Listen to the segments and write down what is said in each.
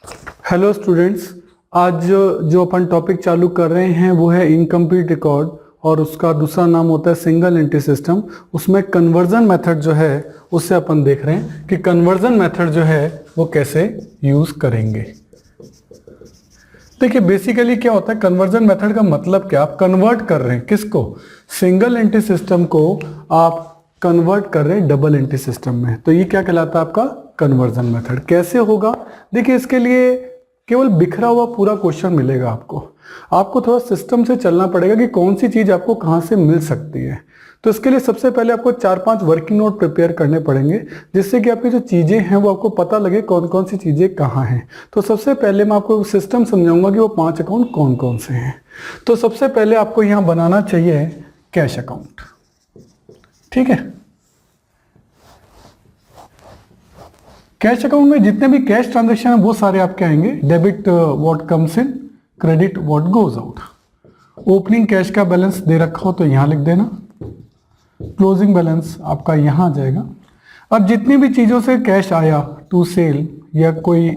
Hello students, आज जो अपन topic चालू कर रहे हैं वो है इनकम्प्लीट रिकॉर्ड और उसका दूसरा नाम होता है सिंगल एंट्री सिस्टम। उसमें कन्वर्जन मेथड जो है उससे अपन देख रहे हैं कि कन्वर्जन मेथड जो है वो कैसे यूज करेंगे। देखिए बेसिकली क्या होता है कन्वर्जन मेथड का मतलब क्या, आप कन्वर्ट कर रहे हैं किसको, सिंगल एंट्री सिस्टम को आप कन्वर्ट कर रहे हैं डबल एंट्री सिस्टम में, तो ये क्या कहलाता है आपका कन्वर्जन मेथड। कैसे होगा, देखिए इसके लिए केवल बिखरा हुआ पूरा क्वेश्चन मिलेगा आपको थोड़ा सिस्टम से चलना पड़ेगा कि कौन सी चीज आपको कहां से मिल सकती है। तो इसके लिए सबसे पहले आपको 4-5 वर्किंग नोट प्रिपेयर करने पड़ेंगे जिससे कि आपकी जो चीजें हैं वो आपको पता लगे कौन कौन सी चीजें कहाँ हैं। तो सबसे पहले मैं आपको सिस्टम समझाऊंगा कि वो 5 अकाउंट कौन कौन से हैं। तो सबसे पहले आपको यहाँ बनाना चाहिए कैश अकाउंट, ठीक है। कैश अकाउंट में जितने भी कैश ट्रांजैक्शन है वो सारे आपके आएंगे। Debit what comes in, credit what goes out. Opening cash का बैलेंस दे रखा हो तो यहां लिख देना, क्लोजिंग बैलेंस आपका यहां आ जाएगा। अब जितनी भी चीजों से कैश आया टू सेल या कोई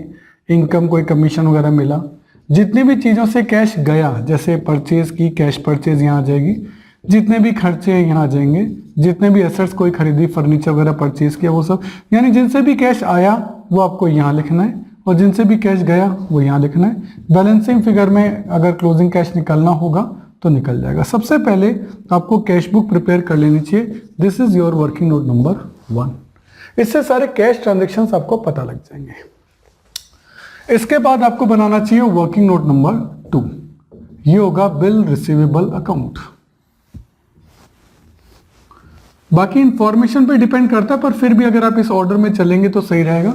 इनकम कोई कमीशन वगैरह मिला, जितनी भी चीजों से कैश गया जैसे परचेज की कैश परचेज यहां आ जाएगी, जितने भी खर्चे यहाँ आ जाएंगे, जितने भी एसेट्स कोई खरीदी फर्नीचर वगैरह परचेज किया वो सब, यानी जिनसे भी कैश आया वो आपको यहाँ लिखना है और जिनसे भी कैश गया वो यहाँ लिखना है। बैलेंसिंग फिगर में अगर क्लोजिंग कैश निकालना होगा तो निकल जाएगा। सबसे पहले आपको कैश बुक प्रिपेयर कर लेनी चाहिए। This is your working note number 1। इससे सारे कैश ट्रांजेक्शन आपको पता लग जाएंगे। इसके बाद आपको बनाना चाहिए वर्किंग नोट नंबर 2। ये होगा बिल रिसीवेबल अकाउंट। बाकी इंफॉर्मेशन पे डिपेंड करता है पर फिर भी अगर आप इस ऑर्डर में चलेंगे तो सही रहेगा।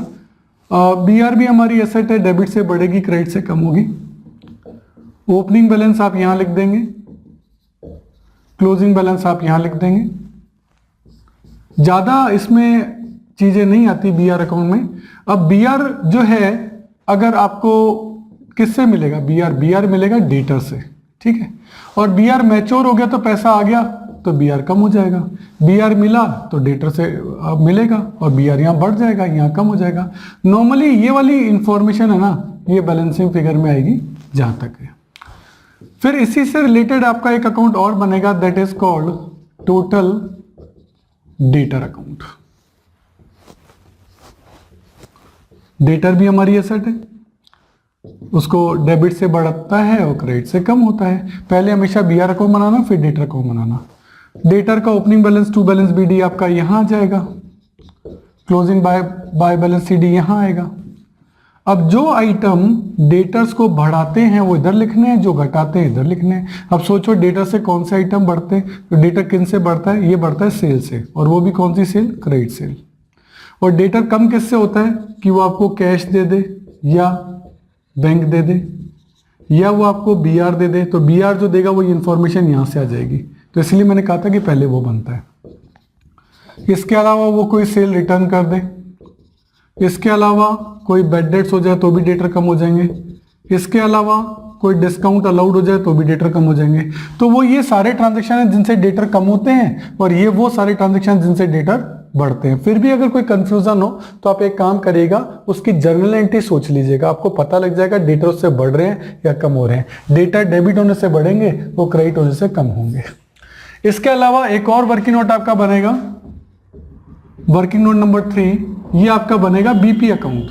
बीआरबी हमारी एसेट है, डेबिट से बढ़ेगी क्रेडिट से कम होगी। ओपनिंग बैलेंस आप यहां लिख देंगे, क्लोजिंग बैलेंस आप यहां लिख देंगे। ज्यादा इसमें चीजें नहीं आती बीआर अकाउंट में। अब बीआर जो है अगर आपको किससे मिलेगा, बीआर मिलेगा डेटर से, ठीक है। और बीआर मैच्योर हो गया तो पैसा आ गया तो बीआर कम हो जाएगा, बीआर मिला तो डेटर से मिलेगा और बीआर यहाँ बढ़ जाएगा, यहाँ कम हो जाएगा। नॉर्मली ये वाली इंफॉर्मेशन है ना, ये बैलेंसिंग फिगर में आएगी जहां तक है। फिर इसी से रिलेटेड आपका एक अकाउंट और बनेगा, that is called total debtor account. Debtor भी हमारी एसेट है, उसको डेबिट से बढ़ता है और क्रेडिट से कम होता है। पहले हमेशा बीआर अकाउंट बनाना फिर डेटर अकाउंट बनाना। डेटर का opening balance to balance BD आपका यहां आ जाएगा, क्लोजिंग बाय बैलेंस सीडी यहां आएगा। अब जो आइटम डेटर्स को बढ़ाते हैं वो इधर लिखने हैं, जो घटाते हैं इधर लिखने हैं। अब सोचो डेटर से कौन से आइटम बढ़ते हैं, तो डेटर किन से बढ़ता है, ये बढ़ता है सेल से, और वो भी कौन सी सेल, क्रेडिट सेल। और डेटर कम किससे होता है कि वो आपको कैश दे दे या बैंक दे दे या वो आपको बीआर दे दे, तो बीआर जो देगा वो इंफॉर्मेशन यहां से आ जाएगी। तो इसलिए मैंने कहा था कि पहले वो बनता है। इसके अलावा वो कोई सेल रिटर्न कर दे, इसके अलावा कोई बैड डेट्स हो जाए तो भी डेटर कम हो जाएंगे, इसके अलावा कोई डिस्काउंट अलाउड हो जाए तो भी डेटर कम हो जाएंगे। तो वो ये सारे ट्रांजेक्शन हैं जिनसे डेटर कम होते हैं और ये वो सारे ट्रांजेक्शन जिनसे डेटर बढ़ते हैं। फिर भी अगर कोई कंफ्यूजन हो तो आप एक काम करिएगा, उसकी जर्नल एंट्री सोच लीजिएगा, आपको पता लग जाएगा डेटर उससे बढ़ रहे हैं या कम हो रहे हैं। डेटर डेबिट होने से बढ़ेंगे, वो क्रेडिट होने से कम होंगे। इसके अलावा एक और वर्किंग नोट आपका बनेगा, वर्किंग नोट नंबर 3, ये आपका बनेगा बीपी अकाउंट।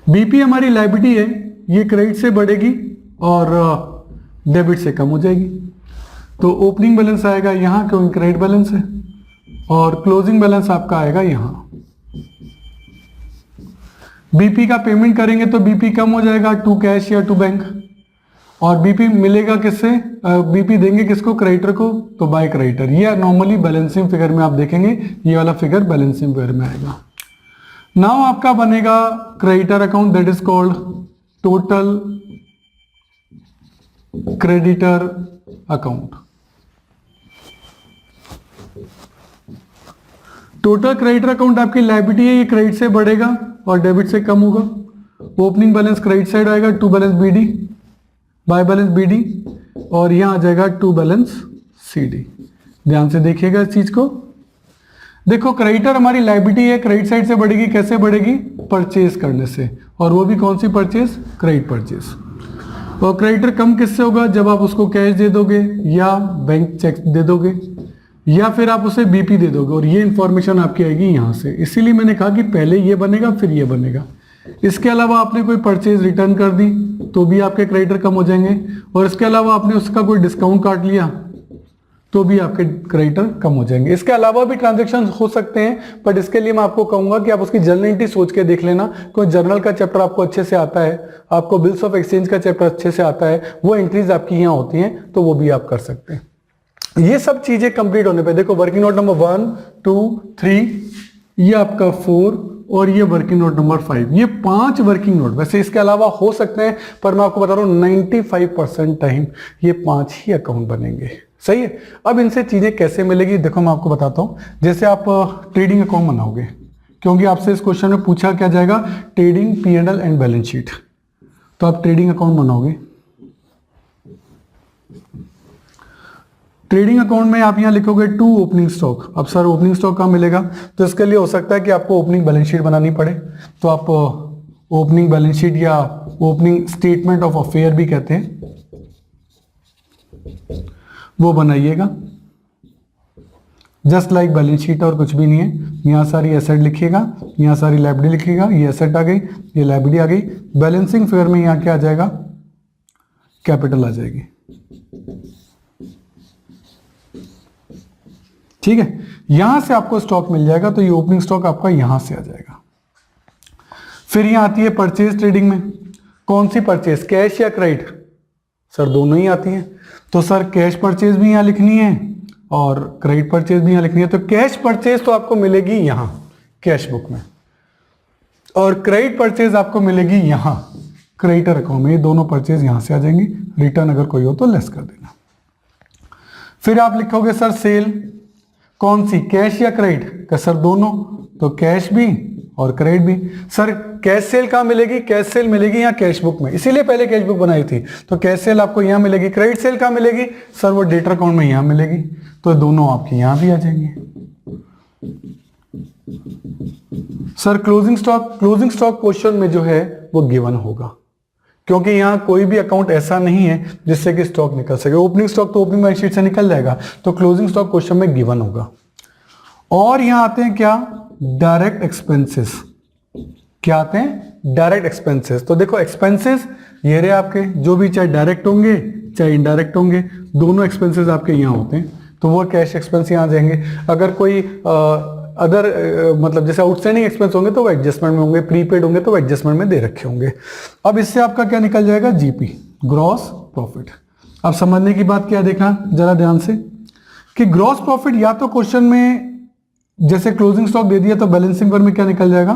बीपी हमारी लायबिलिटी है, ये क्रेडिट से बढ़ेगी और डेबिट से कम हो जाएगी। तो ओपनिंग बैलेंस आएगा यहां क्योंकि क्रेडिट बैलेंस है, और क्लोजिंग बैलेंस आपका आएगा यहां। बीपी का पेमेंट करेंगे तो बीपी कम हो जाएगा टू कैश या टू बैंक, और बीपी मिलेगा किससे, बीपी देंगे किसको, क्रेडिटर को, तो बाय क्रेडिटर। ये नॉर्मली बैलेंसिंग फिगर में आप देखेंगे, ये वाला फिगर बैलेंसिंग फिगर में आएगा। नाउ आपका बनेगा creditor account, that is called total creditor account. Total creditor account आपकी लायबिलिटी है, ये क्रेडिट से बढ़ेगा और डेबिट से कम होगा। ओपनिंग बैलेंस क्रेडिट साइड आएगा, to balance BD by balance BD, और यहां आ जाएगा टू बैलेंस सीडी। ध्यान से देखिएगा इस चीज को। देखो क्रेडिटर हमारी लायबिलिटी है, क्रेडिट साइड से बढ़ेगी, कैसे बढ़ेगी? परचेज करने से, और वो भी कौन सी परचेज? Credit purchase. और क्रेडिटर कम किससे होगा? जब आप उसको कैश दे दोगे या बैंक चेक दे दोगे या फिर आप उसे बीपी दे दोगे, और ये इंफॉर्मेशन आपकी आएगी यहाँ से। इसीलिए मैंने कहा कि पहले ये बनेगा फिर ये बनेगा। इसके अलावा आपने कोई परचेज रिटर्न कर दी तो भी आपके क्रेडिटर कम हो जाएंगे, और इसके अलावा आपने उसका कोई डिस्काउंट काट लिया तो भी आपके क्रेडिटर कम हो जाएंगे। इसके अलावा भी ट्रांजैक्शन हो सकते हैं, बट इसके लिए मैं आपको कहूंगा कि आप उसकी जर्नल एंट्री सोच के देख लेना। कोई जर्नल का चैप्टर आपको अच्छे से आता है, आपको बिल्स ऑफ एक्सचेंज का चैप्टर अच्छे से आता है, वो एंट्रीज आपकी यहाँ होती हैं, तो वो भी आप कर सकते हैं। ये सब चीजें कंप्लीट होने पे देखो वर्किंग नोट नंबर 1, 2, 3, ये आपका 4 और ये वर्किंग नोट नंबर 5, ये 5 वर्किंग नोट। वैसे इसके अलावा हो सकते हैं, पर मैं आपको बता रहा हूँ 95% टाइम ये 5 ही अकाउंट बनेंगे। सही है। अब इनसे चीजें कैसे मिलेगी देखो मैं आपको बताता हूं। जैसे आप ट्रेडिंग अकाउंट बनाओगे, क्योंकि आपसे इस क्वेश्चन में पूछा क्या जाएगा, trading P&L and balance sheet. तो आप ट्रेडिंग अकाउंट बनाओगे। ट्रेडिंग अकाउंट में आप यहां लिखोगे 2 ओपनिंग स्टॉक। अब सर ओपनिंग स्टॉक कहां मिलेगा? तो इसके लिए हो सकता है कि आपको ओपनिंग बैलेंस शीट बनानी पड़े, तो आप ओपनिंग बैलेंस शीट या ओपनिंग स्टेटमेंट ऑफ अफेयर भी कहते हैं, वो बनाइएगा। जस्ट लाइक बैलेंस शीट, और कुछ भी नहीं है। यहाँ सारी एसेट लिखिएगा, यहाँ सारी लायबिलिटी लिखिएगा, ये एसेट आ गई, ये लायबिलिटी आ गई। बैलेंसिंग फिगर में यहाँ क्या आ जाएगा? कैपिटल आ जाएगी। ठीक है, यहां से आपको स्टॉक मिल जाएगा, तो ये ओपनिंग स्टॉक आपका यहां से आ जाएगा। फिर यहां आती है परचेज। ट्रेडिंग में कौन सी परचेज, कैश या क्रेडिट? सर दोनों ही आती हैं। तो सर कैश परचेज भी यहां लिखनी है और क्रेडिट परचेज भी यहां लिखनी है। तो कैश परचेज तो आपको मिलेगी यहां कैश बुक में, और क्रेडिट परचेज आपको मिलेगी यहां क्रेडिटर अकाउंट में। ये दोनों परचेज यहां से आ जाएंगी। रिटर्न अगर कोई हो तो लेस कर देना। फिर आप लिखोगे सर सेल, कौन सी, कैश या क्रेडिट? का सर दोनों, तो कैश भी और क्रेडिट भी। सर कैश सेल कहां मिलेगी? कैश सेल मिलेगी यहाँ कैश बुक में, इसीलिए पहले कैश बुक बनाई थी। तो कैश सेल आपको यहां मिलेगी। क्रेडिट सेल कहां मिलेगी? सर वो डेटर अकाउंट में यहां मिलेगी, तो दोनों आपकी यहां भी आ जाएंगे। Sir closing stock, closing stock question में जो है वो गिवन होगा, क्योंकि यहां कोई भी अकाउंट ऐसा नहीं है जिससे कि स्टॉक निकल सके। ओपनिंग स्टॉक तो ओपनिंग बैलेंस शीट से निकल जाएगा, तो क्लोजिंग स्टॉक क्वेश्चन में गिवन होगा। और यहां आते हैं क्या? Direct expenses. क्या आते हैं? Direct expenses. तो देखो एक्सपेंसेस ये रहे आपके, जो भी चाहे डायरेक्ट होंगे चाहे इनडायरेक्ट होंगे, दोनों एक्सपेंसेस आपके यहां होते हैं, तो वो कैश एक्सपेंस यहां आ जाएंगे। अगर कोई अदर मतलब जैसे आउटस्टैंडिंग एक्सपेंस होंगे तो वो एडजस्टमेंट में होंगे, प्रीपेड होंगे तो वो एडजस्टमेंट में दे रखे होंगे। अब इससे आपका क्या निकल जाएगा? GP, gross profit. अब समझने की बात क्या देखना जरा ध्यान से, कि ग्रॉस प्रॉफिट या तो क्वेश्चन में जैसे क्लोजिंग स्टॉक दे दिया तो बैलेंसिंग पर में क्या निकल जाएगा?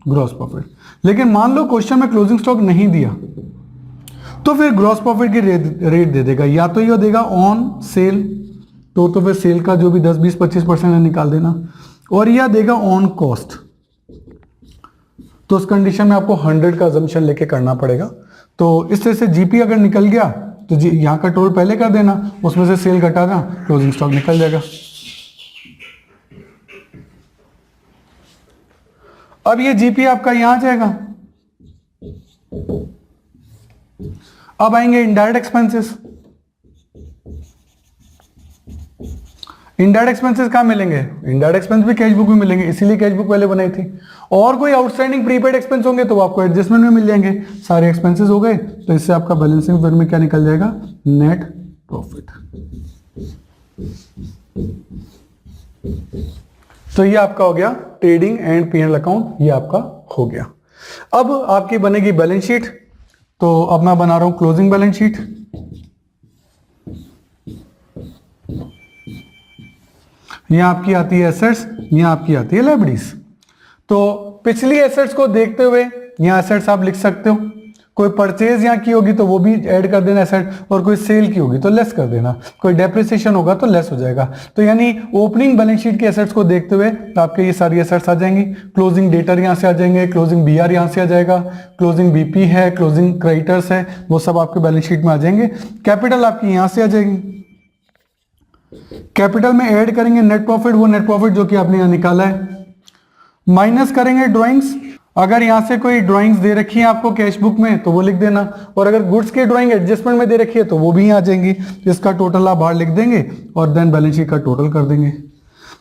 Gross profit. लेकिन मान लो क्वेश्चन में क्लोजिंग स्टॉक नहीं दिया तो फिर ग्रॉस प्रॉफिट की रेट दे देगा, या तो ये देगा ऑन सेल, तो फिर सेल का जो भी 10, 20, 25% है निकाल देना, और यह देगा ऑन कॉस्ट। तो उस कंडीशन में आपको 100 का अजम्पशन लेके करना पड़ेगा। तो इस तरह से जीपी अगर निकल गया तो यहां का टोल पहले कर देना, उसमें से सेल घटाना, क्लोजिंग स्टॉक निकल जाएगा। अब ये जीपी आपका यहां आ जाएगा। अब आएंगे इनडायरेक्ट एक्सपेंसेस। इनडायरेक्ट एक्सपेंसेस कहां मिलेंगे? इनडायरेक्ट एक्सपेंस भी कैश बुक में मिलेंगे, इसीलिए कैश बुक पहले बनाई थी। और कोई आउटस्टैंडिंग प्रीपेड एक्सपेंस होंगे तो आपको एडजस्टमेंट में मिल जाएंगे। सारे एक्सपेंसेस हो गए, तो इससे आपका बैलेंसिंग फिगर में क्या निकल जाएगा? Net profit. तो ये आपका हो गया ट्रेडिंग एंड P&L अकाउंट, ये आपका हो गया। अब आपकी बनेगी बैलेंस शीट। तो अब मैं बना रहा हूं क्लोजिंग बैलेंस शीट। यहां आपकी आती है एसेट्स, यहां आपकी आती है लायबिलिटीज। तो पिछली एसेट्स को देखते हुए यहां एसेट्स आप लिख सकते हो। कोई परचेज यहां की होगी तो वो भी ऐड कर देना एसेट, और कोई सेल की होगी तो लेस कर देना, कोई डेप्रिसिएशन होगा तो लेस हो जाएगा। तो यानी ओपनिंग बैलेंस शीट के एसेट्स को देखते हुए आपके ये सारी एसेट्स आ जाएंगी। क्लोजिंग डेटर यहां से आ जाएंगे, क्लोजिंग बीआर यहां से आ जाएगा, क्लोजिंग बीपी है, क्लोजिंग क्रेडिटर्स है, वो सब आपके बैलेंस शीट में आ जाएंगे। कैपिटल आपकी यहां से आ जाएगी। कैपिटल में ऐड करेंगे नेट प्रॉफिट, वो नेट प्रॉफिट जो कि आपने यहां निकाला है, माइनस करेंगे ड्राइंग्स। अगर यहां से कोई ड्राइंग्स दे रखी है आपको कैश बुक में तो वो लिख देना, और अगर गुड्स की ड्राइंग एडजस्टमेंट में दे रखी है तो वो भी आ जाएंगी। इसका टोटल आप बाहर लिख देंगे और देन बैलेंस शीट का टोटल कर देंगे।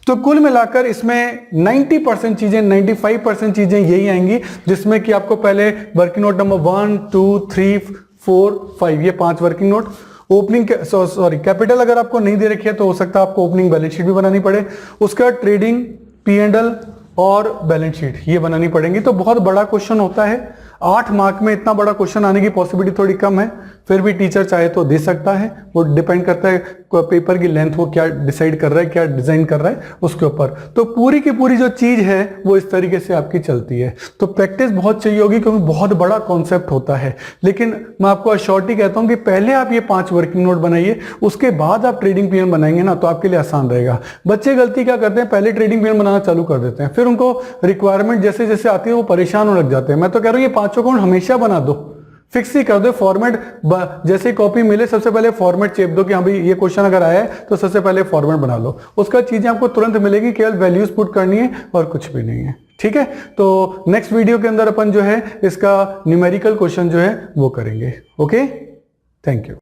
तो कुल मिलाकर इसमें 90% चीजें, 95% चीजें यही आएंगी, जिसमें कि आपको पहले वर्किंग नोट नंबर 1 2 3 4 5 ये 5 working note, opening sorry capital अगर आपको नहीं दे रखी है तो हो सकता है आपको ओपनिंग बैलेंस शीट भी बनानी पड़े, उसका ट्रेडिंग P&L और बैलेंस शीट ये बनानी पड़ेंगी। तो बहुत बड़ा क्वेश्चन होता है, 8 मार्क में इतना बड़ा क्वेश्चन आने की पॉसिबिलिटी थोड़ी कम है, फिर भी टीचर चाहे तो दे सकता है, वो डिपेंड करता है पेपर की लेंथ वो क्या डिसाइड कर रहा है, क्या डिजाइन कर रहा है उसके ऊपर। तो पूरी की पूरी जो चीज है वो इस तरीके से आपकी चलती है। तो प्रैक्टिस बहुत चाहिए होगी क्योंकि बहुत बड़ा कॉन्सेप्ट होता है, लेकिन मैं आपको अश्योरिटी कहता हूं कि पहले आप ये 5 वर्किंग नोट बनाइए, उसके बाद आप ट्रेडिंग P&L बनाएंगे ना तो आपके लिए आसान रहेगा। बच्चे गलती क्या करते हैं, पहले ट्रेडिंग P&L बनाना चालू कर देते हैं, फिर उनको रिक्वायरमेंट जैसे जैसे आती है वो परेशान होने लग जाते हैं। मैं तो कह रहा हूं ये 5 अकाउंट हमेशा बना दो, फिक्स ही कर दो फॉर्मेट, जैसे कॉपी मिले सबसे पहले फॉर्मेट चेप दो कि हाँ भाई ये क्वेश्चन अगर आया है तो सबसे पहले फॉर्मेट बना लो, उसका चीजें आपको तुरंत मिलेगी, केवल वैल्यूज पुट करनी है और कुछ भी नहीं है। ठीक है, तो नेक्स्ट वीडियो के अंदर अपन जो है इसका न्यूमेरिकल क्वेश्चन जो है वो करेंगे। Okay, thank you.